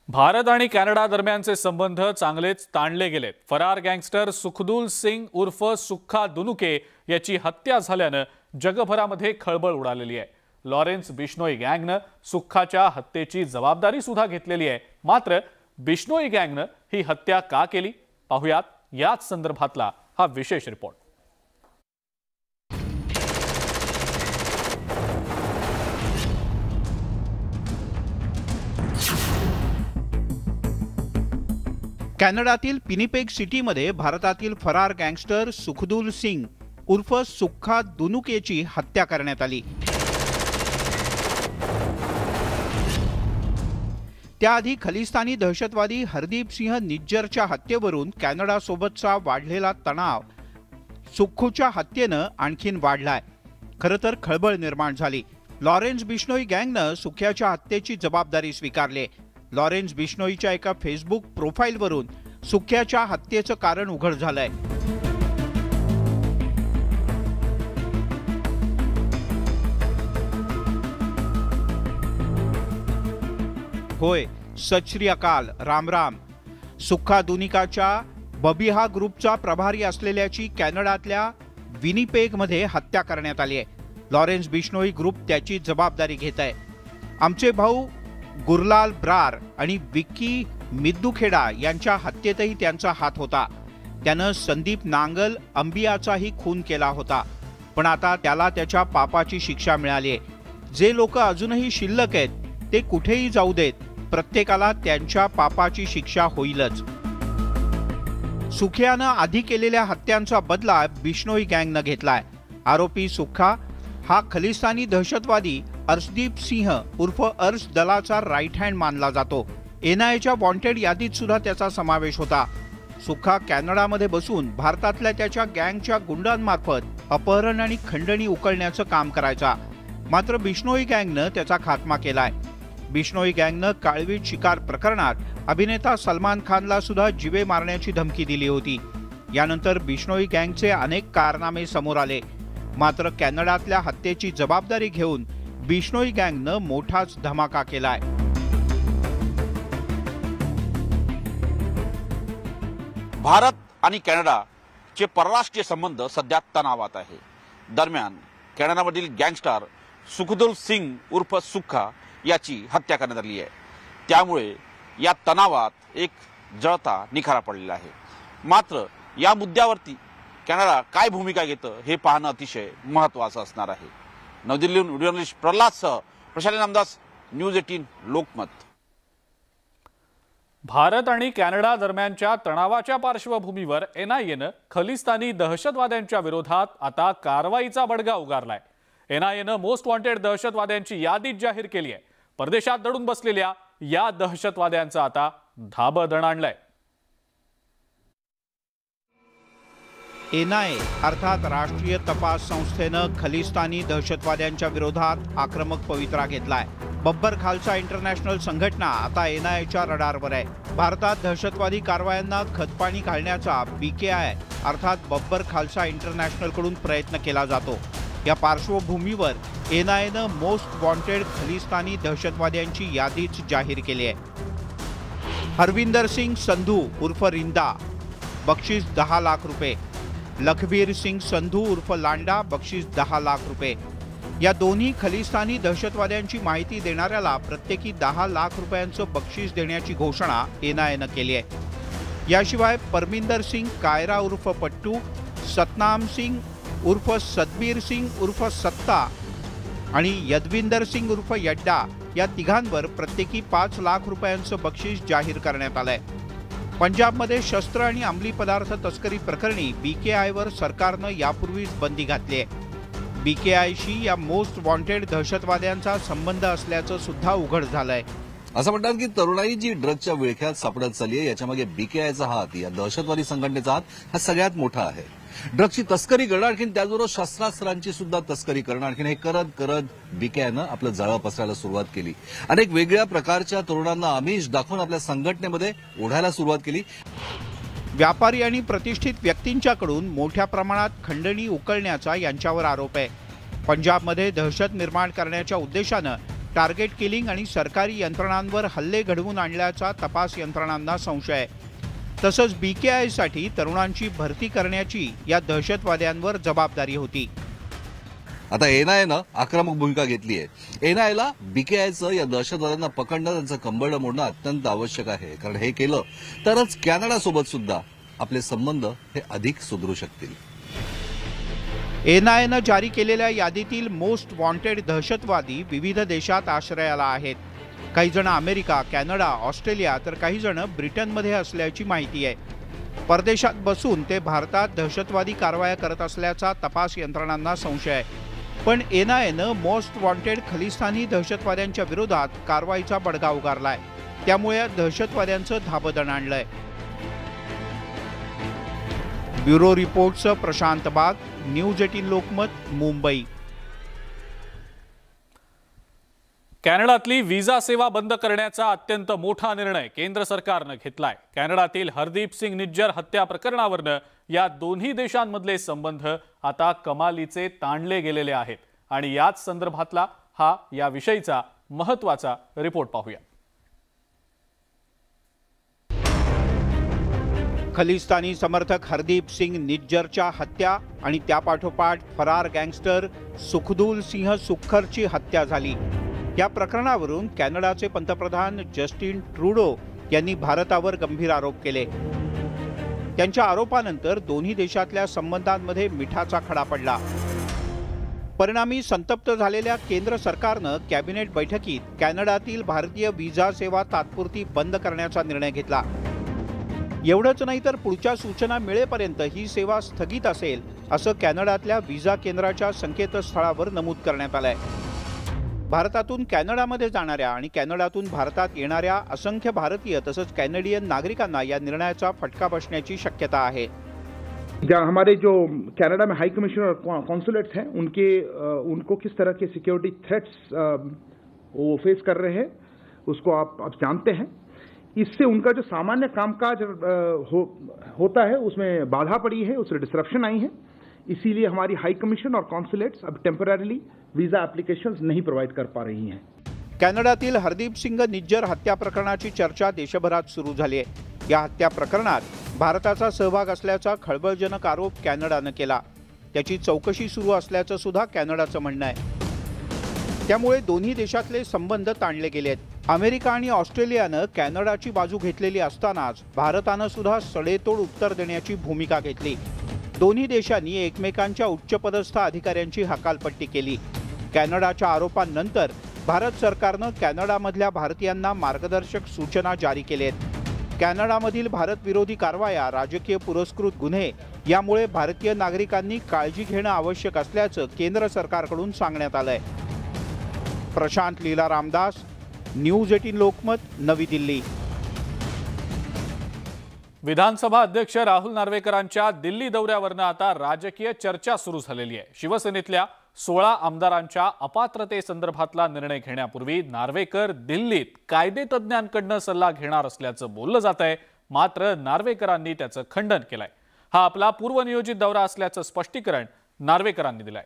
भारत आणि कॅनडा दरम्यानचे संबंध चांगलेच ताणले गेलेत. फरार गँगस्टर सुखदुल सिंग उर्फ सुक्खा दुनुके याची हत्या झाल्यानं जगभरामध्ये खळबळ उडालेली आहे. लॉरेन्स बिश्नोई गँगनं सुक्खाच्या हत्येची जबाबदारी सुद्धा घेतलेली आहे. मात्र बिश्नोई गँगनं ही हत्या का केली पाहूयात याच संदर्भातला हा विशेष रिपोर्ट. कॅनडातील पिनिपेग सिटीमध्ये भारतातील फरार गँगस्टर सुखदुल सिंग उर्फ सुक्खा दुनुकेची हत्या करण्यात आली. त्याआधी खलिस्तानी दहशतवादी हरदीप सिंह निज्जरच्या हत्येवरून कॅनडासोबतचा वाढलेला तणाव सुक्खूच्या हत्येनं आणखीन वाढलाय. खरं तर खळबळ निर्माण झाली. लॉरेन्स बिश्नोई गँगनं सुक्ख्याच्या हत्येची जबाबदारी स्वीकारली. लॉरेन्स बिश्नोईच्या एका फेसबुक प्रोफाईलवरून सुक्ख्याच्या हत्येचं कारण उघड झालंय. होय, सत श्री अकाल, राम राम. सुक्खा दुनिकाच्या बबिहा ग्रुपचा प्रभारी असलेल्याची कॅनडातल्या विनिपेगमध्ये हत्या करण्यात आली आहे. लॉरेन्स बिश्नोई ग्रुप त्याची जबाबदारी घेत आहे. आमचे भाऊ गुरलाल ब्रार आणि विक्की मिद्दुखेडा यांच्या हत्येतही त्यांचा हात होता. त्यानं संदीप नांगल अंबियाचाही खून केला होता. पण आता त्याला त्याच्या पापाची शिक्षा मिळाली आहे. जे लोक अजूनही शिल्लक आहेत ते कुठेही जाऊ देत, प्रत्येकाला त्यांच्या पापाची शिक्षा होईलच. सुख्यानं आधी केलेल्या हत्यांचा बदला बिश्नोई गँगनं घेतलाय. आरोपी सुक्खा हा खलिस्तानी दहशतवादी अर्शदीप सिंह उर्फ अर्श दलाचा राईट हँड मानला जातो. NIAच्या वॉन्टेड यादीत सुद्धा त्याचा समावेश होता. सुखा कॅनडामध्ये बसून भारतातल्या त्याच्या गँगच्या गुंडांमार्फत अपहरण आणि खंडणी उकळण्याचं काम करायचा. मात्र बिश्नोई गँगनं त्याचा खात्मा केलाय. बिश्नोई गँगनं काळवीट शिकार प्रकरणात अभिनेता सलमान खानला सुद्धा जीवे मारण्याची धमकी दिली होती. यानंतर बिश्नोई गँगचे अनेक कारनामे समोर आले. मात्र कॅनडातल्या हत्येची जबाबदारी घेऊन बिश्नोई गँगनं मोठाच धमाका केलाय. भारत आणि कॅनडाचे परराष्ट्रीय संबंध सध्या तणावात आहे. दरम्यान कॅनडामधील गँगस्टर सुखदुल सिंग उर्फ सुखा याची हत्या करण्यात आली आहे. त्यामुळे या तणावात एक जळता निखारा पडलेला आहे. मात्र या मुद्द्यावरती कॅनडा काय भूमिका घेतं हे पाहणं अतिशय महत्त्वाचं असणार आहे. नवी दिल्लीहून जर्नलिस्ट प्रल्हादसह प्रशांत नामदास, न्यूज 18 लोकमत. भारत आणि कॅनडा दरम्यानच्या तणावाच्या पार्श्वभूमीवर एनआयएनं खलिस्तानी दहशतवाद्यांच्या विरोधात आता कारवाईचा बडगा उगारलाय. एनआयएनं मोस्ट वॉन्टेड दहशतवाद्यांची यादीच जाहीर केली आहे. परदेशात दडून बसलेल्या या दहशतवाद्यांचं आता धाबं दणाणलंय. एनआयए अर्थात राष्ट्रीय तपास संस्थेनं खलिस्तानी दहशतवाद्यांच्या विरोधात आक्रमक पवित्रा घेतलाय. बब्बर खालसा इंटरनॅशनल संघटना आता एनआयएच्या रडारवर आहे. भारतात दहशतवादी कारवायांना खतपाणी घालण्याचा BKI अर्थात बब्बर खालसा इंटरनॅशनलकडून प्रयत्न केला जातो. या पार्श्वभूमीवर एनआयएनं मोस्ट वॉन्टेड खलिस्तानी दहशतवाद्यांची यादीच जाहीर केली आहे. हरविंदर सिंग संधू उर्फ रिंदा, बक्षीस 10 लाख रुपये. लखबीर सिंग संधू उर्फ लांडा, बक्षीस 10 लाख रुपये. या दोन्ही खलिस्तानी दहशतवाद्यांची माहिती देणाऱ्याला प्रत्येकी 10 लाख रुपयांचं बक्षीस देण्याची घोषणा एनआयएनं केली आहे. याशिवाय परमिंदर सिंग कायरा उर्फ पट्टू, सतनाम सिंग उर्फ सतबीर सिंग उर्फ सत्ता आणि यदविंदर सिंग उर्फ यड्डा या तिघांवर प्रत्येकी 5 लाख रुपयांचं बक्षीस जाहीर करण्यात आलंय. पंजाबमध्ये शस्त्र आणि अंमली पदार्थ तस्करी प्रकरणी BKIवर सरकारनं यापूर्वीच बंदी घातली आहे. BKIशी या मोस्ट वॉन्टेड दहशतवाद्यांचा संबंध असल्याचं सुद्धा उघड झालंय. असं म्हणतात की तरुणाई जी ड्रग्जच्या विळख्यात सापडत चालली आहे याच्यामागे BKIचा हात, या दहशतवादी संघटनेचा हात हा सगळ्यात मोठा आहे. ड्रग्जची तस्करी करणं, आणखी त्याचबरोबर शस्त्रास्त्रांची सुद्धा तस्करी करणं, आणखी हे करत करत BKIनं आपलं जाळं पसरायला सुरुवात केली. अनेक वेगळ्या प्रकारच्या तरुणांना आमिष दाखवून आपल्या संघटनेमध्ये ओढायला सुरुवात केली. व्यापारी आणि प्रतिष्ठित व्यक्तींच्याकडून मोठ्या प्रमाणात खंडणी उकळण्याचा यांच्यावर आरोप आहे. पंजाबमध्ये दहशत निर्माण करण्याच्या उद्देशानं टार्गेट किलिंग आणि सरकारी यंत्रणांवर हल्ले घडवून आणल्याचा तपास यंत्रणांना संशय आहे. तसंच BKIसाठी तरुणांची भरती करण्याची या दहशतवाद्यांवर जबाबदारी होती. आता एनआयएनं आक्रमक भूमिका घेतली आहे. एनआयएला BKIचं या दहशतवाद्यांना पकडणं, त्यांचं कंबरडं मोडणं अत्यंत आवश्यक आहे. कारण हे केलं तरच कॅनडासोबत सुद्धा आपले संबंध हे अधिक सुधारू शकतील. एनआयएनं जारी केलेल्या यादीतील मोस्ट वॉन्टेड दहशतवादी विविध देशात आश्रयाला आहेत. काही जण अमेरिका, कॅनडा, ऑस्ट्रेलिया तर काही जण ब्रिटनमध्ये असल्याची माहिती आहे. परदेशात बसून ते भारतात दहशतवादी कारवाया करत असल्याचा तपास यंत्रणांना संशय आहे. पण एनआयएनं मोस्ट वॉन्टेड खलिस्तानी दहशतवाद्यांच्या विरोधात कारवाईचा बडगा उगारलाय. त्यामुळे या दहशतवाद्यांचं धाबं दणाणलंय. ब्युरो रिपोर्टचं प्रशांत बाग, न्यूज 18 लोकमत, मुंबई. कॅनडातली व्हिसा सेवा बंद करण्याचा अत्यंत मोठा निर्णय केंद्र सरकारनं घेतलाय. कॅनडातील हरदीप सिंग निज्जर हत्या प्रकरणावरनं या दोन्ही देशांमधले संबंध आता कमालीचे ताणले गेलेले आहेत. आणि याच संदर्भातला हा याविषयीचा महत्त्वाचा रिपोर्ट पाहूया. खलिस्तानी समर्थक हरदीप सिंग निज्जरच्या हत्या आणि त्यापाठोपाठ फरार गँगस्टर सुखदुल सिंह सुक्खरची हत्या झाली. या प्रकरणावरून कॅनडाचे पंतप्रधान जस्टिन ट्रूडो यांनी भारतावर गंभीर आरोप केले. त्यांच्या आरोपानंतर दोन्ही देशातल्या संबंधांमध्ये मिठाचा खडा पडला. परिणामी संतप्त झालेल्या केंद्र सरकारनं कॅबिनेट बैठकीत कॅनडातील भारतीय व्हिसा सेवा तात्पुरती बंद करण्याचा निर्णय घेतला. एवढंच नाही तर पुढच्या सूचना मिळेपर्यंत ही सेवा स्थगित असेल असं कॅनडातल्या व्हिसा केंद्राच्या संकेतस्थळावर नमूद करण्यात आलंय. भारतातून कॅनडामध्ये जाणाऱ्या आणि कॅनडातून भारतात येणाऱ्या असंख्य भारतीय तसंच कॅनेडियन नागरिकांना या निर्णयाचा फटका बसण्याची शक्यता आहे। हमारे जो कनाडा में हाई कमिश्नर और कॉन्सुलेट्स हैं उनको किस तरह के सिक्योरिटी थ्रेट्स वो फेस कर रहे हैं उसको आप जानते हैं। इससे उनका जो सामान्य कामकाज होता है उसमें बाधा पड़ी है, उसमें डिसरप्शन आई है। इसीलिए हमारी हाई कमिशन और कॉन्सुलेट्स अब टेम्पररीली वीजा एप्लीकेशंस नहीं प्रोवाइड कर पा रही हैं। कॅनडातील हरदीप सिंग निज्जर हत्या प्रकरणाची चर्चा देशभरात सुरू झाली आहे। या हत्या प्रकरणात भारताचा सहभाग असल्याचा खळबळजनक आरोप कॅनडानं केला। त्याची चौकशी सुरू असल्याचं सुद्धा कॅनडाचं म्हणणं आहे। त्यामुळे दोन्ही देशातले संबंध ताणले गेलेत। अमेरिका आणि ऑस्ट्रेलियानं कॅनडाची बाजू घेतलेली असतानाच भारतानं सुद्धा सडेतोड उत्तर देण्याची भूमिका घेतली। दोन्ही देशांनी एकमेकांच्या उच्चपदस्थ अधिकाऱ्यांची हकालपट्टी केली। कॅनडाच्या आरोपांनंतर भारत सरकारनं कॅनडामधल्या भारतीयांना मार्गदर्शक सूचना जारी केल्यात। कॅनडामधील भारत विरोधी कारवाया, राजकीय पुरस्कृत गुन्हे यामुळे भारतीय नागरिकांनी काळजी घेणं आवश्यक असल्याचं केंद्र सरकारकडून सांगण्यात आलंय। प्रशांत लीला रामदास, न्यूज 18 लोकमत, नवी दिल्ली। विधानसभा अध्यक्ष राहुल नार्वेकरांच्या दिल्ली दौऱ्यावरनं आता राजकीय चर्चा सुरू झालेली आहे। शिवसेनेतल्या 16 आमदारांच्या अपात्रतेसंदर्भातला निर्णय घेण्यापूर्वी नार्वेकर दिल्लीत कायदेतज्ञांकडून सल्ला घेणार असल्याचं बोललं जात आहे। मात्र नार्वेकरांनी त्याचं खंडन केलंय। हा आपला पूर्वनियोजित दौरा असल्याचं स्पष्टीकरण नार्वेकरांनी दिलंय।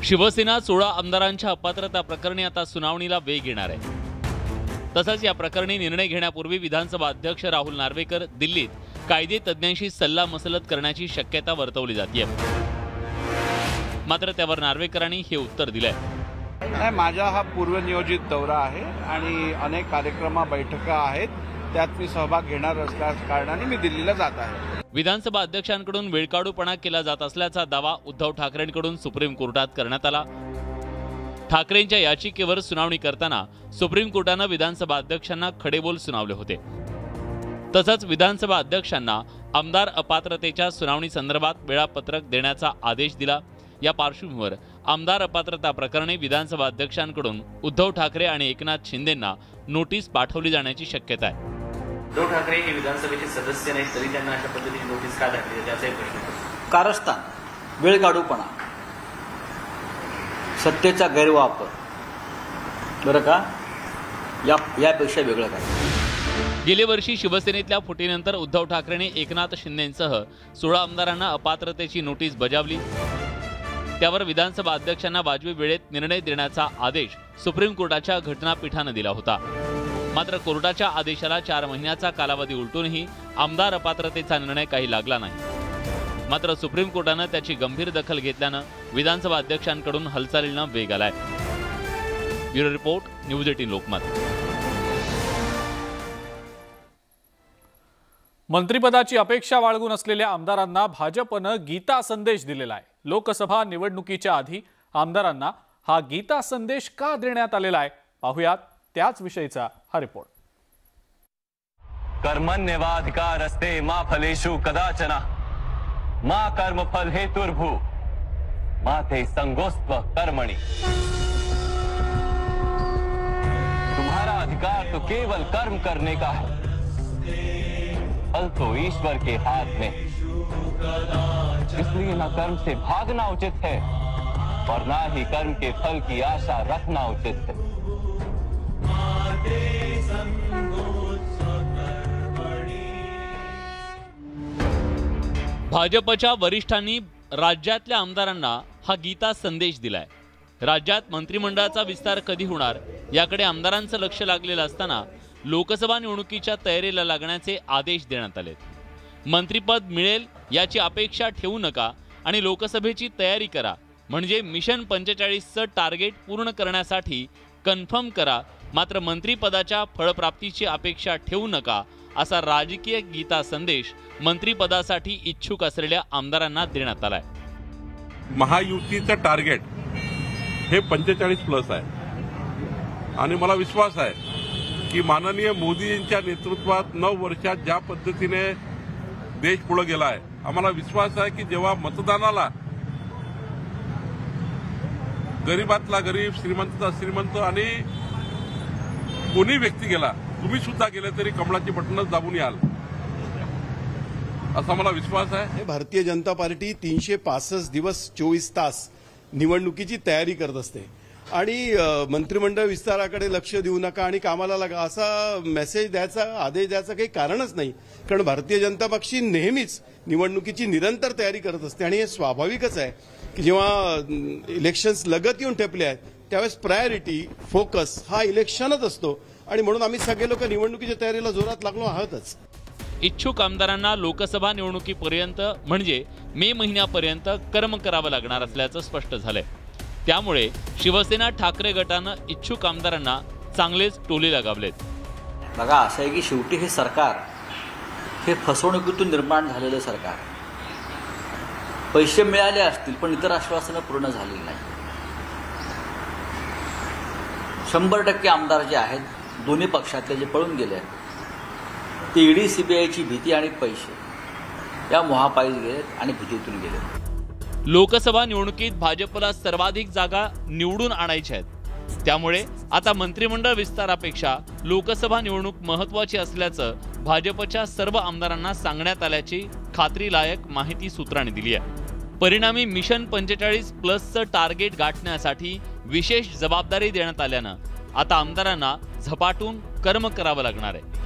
शिवसेना 16 आमदारांच्या अपात्रता प्रकरणी आता सुनावणीला वेग येणार आहे। तसंच या प्रकरणी निर्णय घेण्यापूर्वी विधानसभा अध्यक्ष राहुल नार्वेकर दिल्लीत कायदे तज्ञांशी सल्लामसलत करण्याची शक्यता वर्तवली जाते। मात्र त्यावर नार्वेकरांनी हे उत्तर दिलंय। माझा हा पूर्वनियोजित दौरा आहे आणि अनेक कार्यक्रम बैठका आहेत, त्यात मी सहभाग घेणार असल्या कारणाने मी दिल्लीला जात आहे। विधानसभा अध्यक्षांकडून वेळकाढूपणा केला जात असल्याचा दावा उद्धव ठाकरेंकडून सुप्रीम कोर्टात करण्यात आला। ठाकरेंच्या याचिकेवर सुनावणी करताना सुप्रीम कोर्टानं विधानसभा अध्यक्षांना खडेबोल सुनावले होते। तसंच विधानसभा अध्यक्षांना आमदार अपात्रतेच्या सुनावणी संदर्भात वेळापत्रक देण्याचा आदेश दिला। या पार्श्वभूमीवर आमदार अपात्रता प्रकरणी विधानसभा अध्यक्षांकडून उद्धव ठाकरे आणि एकनाथ शिंदेंना नोटीस पाठवली जाण्याची शक्यता आहे। उद्धव ठाकरे हे विधानसभेचे सदस्य नाहीत तरी त्यांना अशा पद्धतीची नोटीस का टाकली त्याचाही प्रश्न। कारस्थान, वेळकाढूपणा, सत्तेचा गैरवापर, बरं का, यापेक्षा वेगळं काय। गेल्या वर्षी शिवसेनेतल्या फुटीनंतर उद्धव ठाकरेंनी एकनाथ शिंदेंसह 16 आमदारांना अपात्रतेची नोटीस बजावली। त्यावर विधानसभा अध्यक्षांना वाजवी वेळेत निर्णय देण्याचा आदेश सुप्रीम कोर्टाच्या घटनापीठानं दिला होता। मात्र कोर्टाच्या आदेशाला 4 महिन्याचा कालावधी उलटूनही आमदार अपात्रतेचा निर्णय काही लागला नाही। मात्र सुप्रीम कोर्टानं त्याची गंभीर दखल घेतल्यानं विधानसभा अध्यक्षांकडून हालचालींना वेग आलाय। Bureau report, news 18 Lokmat. मंत्रिपदाची अपेक्षा बाळगून असलेल्या आमदारांना भाजपनं गीता संदेश दिलेला आहे। लोकसभा निवडणुकीच्या आधी आमदारांना हा गीता संदेश का देण्यात आलेला आहे, पाहुयात त्याच विषयीचा हा रिपोर्ट। कर्मण्येवाधिकारस्ते मा फलेषु कदाचन मा कर्मफल हेतुर्भू मा ते संगोस्त्व कर्मणि। तुम्हारा अधिकार तो केवल कर्म करने का है, फल तो ईश्वर के हाथ में। इसलिए ना कर्म से भागना उचित है और ना ही कर्म के फल की आशा रखना उचित है। भाजपच्या वरिष्ठांनी राज्यातल्या आमदारांना हा गीता संदेश दिलाय। राज्यात मंत्रिमंडळाचा विस्तार कधी होणार याकडे आमदारांचं लक्ष लागलेलं असताना लोकसभा निवडणुकीच्या तयारीला लागण्याचे आदेश देण्यात आलेत। मंत्रिपद मिळेल याची अपेक्षा ठेवू नका आणि लोकसभेची तयारी करा, म्हणजे मिशन 45चं टार्गेट पूर्ण करण्यासाठी कन्फर्म करा, मात्र मंत्रिपदाच्या फळप्राप्तीची अपेक्षा ठेवू नका, असा राजकीय गीता संदेश मंत्रिपदासाठी इच्छुक असलेल्या आमदारांना देण्यात आलाय। महायुतीचं टार्गेट हे 45+ आहे आणि मला विश्वास आहे की माननीय मोदींच्या नेतृत्वात 9 वर्षात ज्या पद्धतीने देश पुढे गेला आहे. आम्हाला विश्वास आहे की जेव्हा मतदानाला गरीबातला गरीब, श्रीमंतचा श्रीमंत आणि कोणी व्यक्ती गेला, तुम्ही सुद्धा गेले तरी कमळाची बटणच दाबून याल असा मला विश्वास आहे. भारतीय जनता पार्टी 365 दिवस 24 तास निवडणुकीची तयारी करत असते आणि मंत्रिमंडळ विस्ताराकडे लक्ष देऊ नका आणि कामाला लागा असा मेसेज द्यायचा, आदेश द्यायचा काही कारणच नाही. कारण भारतीय जनता पक्ष नेहमीच निवडणुकीची निरंतर तयारी करत असते आणि हे स्वाभाविकच आहे की जेव्हा इलेक्शन्स लगत येऊन ठेपले आहेत त्यावेळेस प्रायोरिटी, फोकस हा इलेक्शनच असतो आणि म्हणून आम्ही सगळे लोक निवडणुकीच्या तयारीला जोरात लागलो आहोतच. इच्छुक आमदारांना लोकसभा निवडणुकीपर्यंत म्हणजे मे महिन्यापर्यंत कर्म करावं लागणार असल्याचं स्पष्ट झालंय. त्यामुळे शिवसेना ठाकरे गटानं इच्छुक आमदारांना चांगलेच टोले लगावलेत. बघा, असं आहे की शेवटी हे सरकार हे फसवणुकीतून निर्माण झालेलं सरकार. पैसे मिळाले असतील पण इतर आश्वासनं पूर्ण झालेली नाही. 100% आमदार जे आहेत दोन्ही पक्षातले जे पळून गेले आहेत ते ईडी सीबीआयची भीती आणि पैसे या मोहापायी गेलेत आणि भीतीतून गेलेत. लोकसभा निवडणुकीत भाजपला सर्वाधिक जागा निवडून आणायच्या आहेत. त्यामुळे आता मंत्रिमंडळ विस्तारापेक्षा लोकसभा निवडणूक महत्त्वाची असल्याचं भाजपच्या सर्व आमदारांना सांगण्यात आल्याची खात्रीलायक माहिती सूत्रांनी दिली आहे. परिणामी मिशन 45+ टार्गेट गाठण्यासाठी विशेष जबाबदारी देण्यात आल्यानं आता आमदारांना झपाटून कर्म करावं लागणार आहे.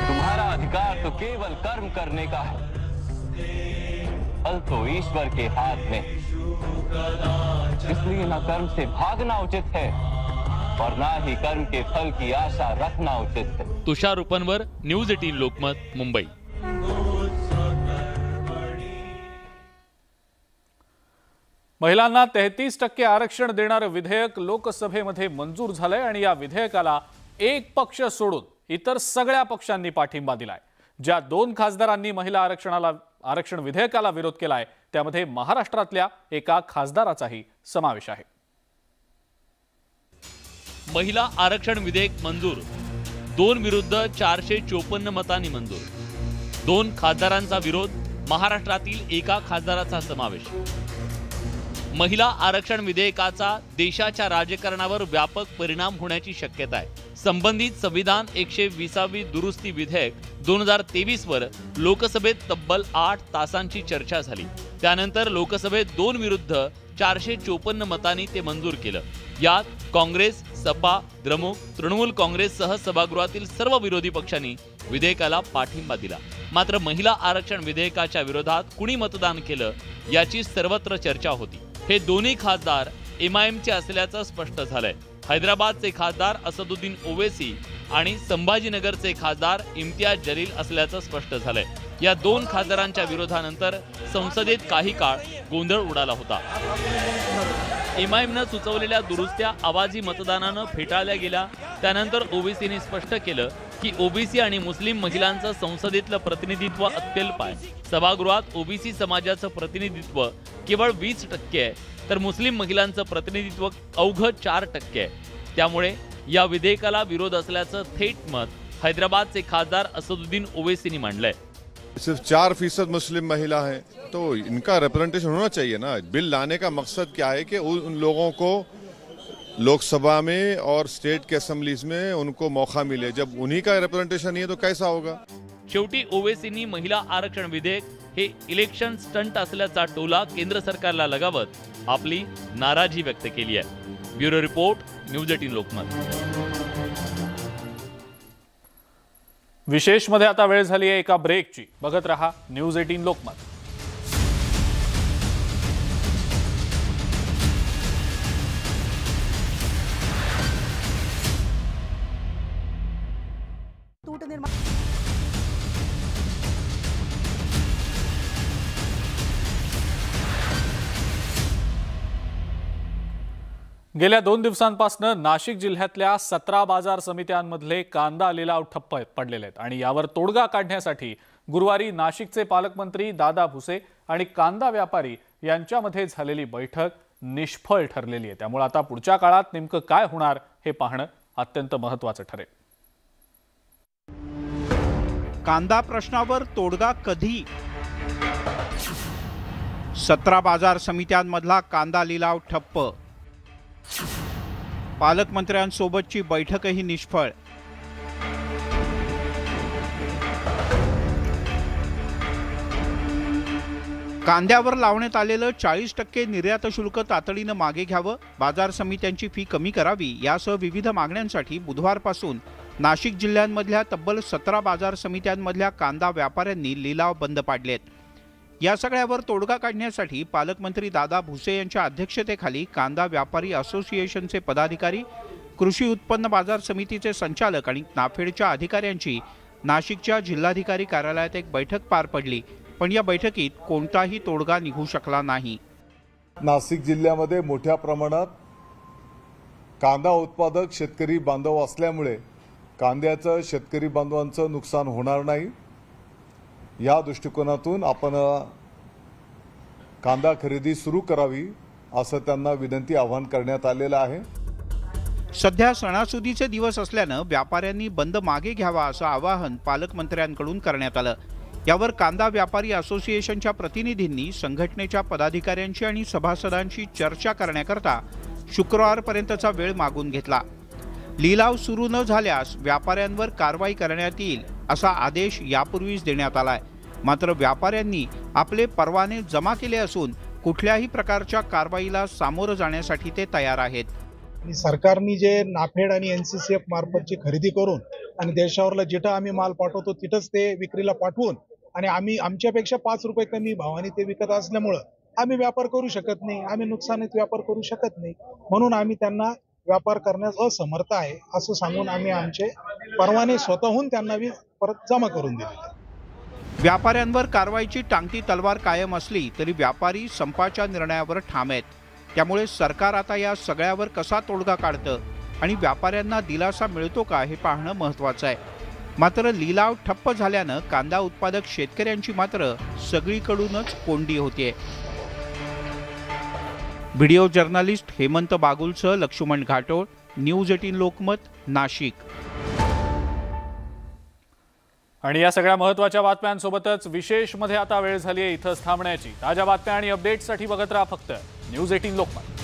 तुम्हारा अधिकार तो केवल कर्म करने का है, फल तो ईश्वर के हाथ में. इसलिए ना कर्म से भागना उचित है और ना ही कर्म के फल की आशा रखना उचित है. तुषार उपनवर, न्यूज 18 लोकमत, मुंबई. महिलांना 33% आरक्षण देणारं विधेयक लोकसभेमध्ये मंजूर झालंय आणि या विधेयकाला एक पक्ष सोडून इतर सगळ्या पक्षांनी पाठिंबा दिलाय. ज्या 2 खासदारांनी महिला आरक्षण विधेयकाला विरोध केलाय त्यामध्ये महाराष्ट्रातल्या एका खासदाराचाही समावेश आहे. महिला आरक्षण विधेयक मंजूर, 2 विरुद्ध 454 मतांनी मंजूर. 2 खासदारांचा विरोध, महाराष्ट्रातील एका खासदाराचा समावेश. महिला आरक्षण विधेयकाचा देशाच्या राजकारणावर व्यापक परिणाम होण्याची शक्यता आहे. संबंधित संविधान 120वी दुरुस्ती विधेयक 2023 वर लोकसभेत तब्बल 8 तासांची चर्चा झाली. त्यानंतर लोकसभेत 2 विरुद्ध 454 मतांनी ते मंजूर केलं. यात काँग्रेस, सपा, द्रमुक, तृणमूल काँग्रेससह सभागृहातील सर्व विरोधी पक्षांनी विधेयकाला पाठिंबा दिला. मात्र महिला आरक्षण विधेयकाच्या विरोधात कुणी मतदान केलं याची सर्वत्र चर्चा होती. हे दोन्ही खासदार MIMचे असल्याचं स्पष्ट झालंय. हैदराबादचे खासदार असदुद्दीन ओवैसी आणि संभाजीनगरचे खासदार इम्तियाज जलील असल्याचं स्पष्ट झालंय. या 2 खासदारांच्या विरोधानंतर संसदेत काही काळ गोंधळ उडाला होता. MIMनं सुचवलेल्या दुरुस्त्या आवाजी मतदानानं फेटाळल्या गेल्या. त्यानंतर ओवैसीने स्पष्ट केलं की ओबीसी आणि मुस्लिम महिलांचं संसदेतलं प्रतिनिधित्व अत्यल्प आहे. सभागृहात ओबीसी समाजाचं प्रतिनिधित्व केवळ 20% आहे, तर मुस्लिम महिलांचं प्रतिनिधित्व अवघं 4% आहे. त्यामुळे या विधेयकाला विरोध असल्याचं थेट मत हैदराबादचे खासदार असदुद्दीन ओवैसींनी मांडलंय. सिर्फ 4% मुस्लिम महिला है तो इनका रिप्रेजेंटेशन होना चाहिए ना. बिल लाने का मकसद क्या है कि उन लोगों को लोकसभा में और स्टेट के असेंबलीज में उनको मौका मिले. जब उन्हीं का रिप्रेजेंटेशन नहीं है तो कैसा होगा. शेवटी ओवैसींनी महिला आरक्षण विधेयक हे इलेक्शन स्टंट असल्याचा टोला केंद्र सरकारला लगावत आपली नाराजी व्यक्त केली आहे. Bureau report, news 18 Lokmat. विशेष मध्ये आता वेळ झाली आहे एका ब्रेकची. बघत रहा न्यूज 18 लोकमत. गेल्या 2 दिवसांपासून नाशिक जिल्ह्यातल्या 17 बाजार समित्यांमधले कांदा लिलाव ठप्प पडलेले आहेत आणि यावर तोडगा काढण्यासाठी गुरुवारी नाशिकचे पालकमंत्री दादा भुसे आणि कांदा व्यापारी यांच्यामध्ये झालेली बैठक निष्फळ ठरलेली आहे. त्यामुळे आता पुढच्या काळात नेमकं काय होणार हे पाहणं अत्यंत महत्त्वाचं ठरेल. कांदा प्रश्नावर तोडगा कधी? 17 बाजार समित्यांमधला कांदा लिलाव ठप्प. पालकमंत्र्यांसोबतची बैठकही निष्फळ. कांद्यावर लावण्यात आलेलं 40% निर्यात शुल्क तातडीनं मागे घ्यावं, बाजार समित्यांची फी कमी करावी यासह विविध मागण्यांसाठी बुधवारपासून नाशिक जिल्ह्यांमधल्या तब्बल 17 बाजार समित्यांमधल्या कांदा व्यापाऱ्यांनी लिलाव बंद पाडलेत. या सगळ्यावर तोडगा काढण्यासाठी पालकमंत्री दादा भुसे यांच्या अध्यक्षतेखाली कांदा व्यापारी असोसिएशनचे पदाधिकारी, कृषी उत्पन्न बाजार समितीचे संचालक आणि नाफेडच्या अधिकाऱ्यांची नाशिकच्या जिल्हाधिकारी कार्यालयात एक बैठक पार पडली. पण या बैठकीत कोणताही तोडगा निघू शकला नाही. नाशिक जिल्ह्यामध्ये मोठ्या प्रमाणात कांदा उत्पादक शेतकरी बांधव असल्यामुळे कांद्याचं शेतकरी बांधवांचं नुकसान होणार नाही या दृष्टिकोनातून आपण कांदा खरेदी सुरू करावी असं त्यांना विनंती आवाहन करण्यात आलेलं आहे. सध्या सणासुदीचे दिवस असल्यानं व्यापाऱ्यांनी बंद मागे घ्यावा असं आवाहन पालकमंत्र्यांकडून करण्यात आलं. यावर कांदा व्यापारी असोसिएशनच्या प्रतिनिधींनी संघटनेच्या पदाधिकाऱ्यांची आणि सभासदांशी चर्चा करण्याकरता शुक्रवारपर्यंतचा वेळ मागून घेतला. लिलाव सुरू न झाल्यास व्यापाऱ्यांवर कारवाई करण्यात येईल असा आदेश यापूर्वीच देण्यात आलाय. मात्र व्यापाऱ्यांनी आपले परवाने जमा केले असून कुठल्याही प्रकारच्या कारवाईला सामोरं जाण्यासाठी ते तयार आहेत. सरकारने जे नाफेड आणि NCCF मार्फतची खरेदी करून आणि देशावरला जिथं आम्ही माल पाठवतो तिथंच ते विक्रीला पाठवून आणि आम्ही आमच्यापेक्षा 5 रुपये कमी भावाने ते विकत असल्यामुळं आम्ही व्यापार करू शकत नाही, आम्ही नुकसानीत व्यापार करू शकत नाही, म्हणून आम्ही त्यांना व्यापार करण्यास असमर्थ आहे असं सांगून आम्ही आमचे परवाने स्वतःहून त्यांना परत जमा करून दिले. व्यापाऱ्यांवर कारवाईची टांगती तलवार कायम असली तरी व्यापारी संपाच्या निर्णयावर ठाम आहेत. त्यामुळे सरकार आता या सगळ्यावर कसा तोडगा काढतं आणि व्यापाऱ्यांना दिलासा मिळतो का हे पाहणं महत्त्वाचं आहे. मात्र लिलाव ठप्प झाल्यानं कांदा उत्पादक शेतकऱ्यांची मात्र सगळीकडूनच कोंडी होतीये. व्हिडिओ जर्नलिस्ट हेमंत बागुलसह लक्ष्मण घाटोळ, न्यूज 18 लोकमत, नाशिक. आणि या सगळ्या महत्त्वाच्या बातम्यांसोबतच विशेषमध्ये आता वेळ झाली आहे इथंच थांबण्याची. ताज्या बातम्या आणि अपडेट्ससाठी बघत राहा फक्त न्यूज 18 लोकमत.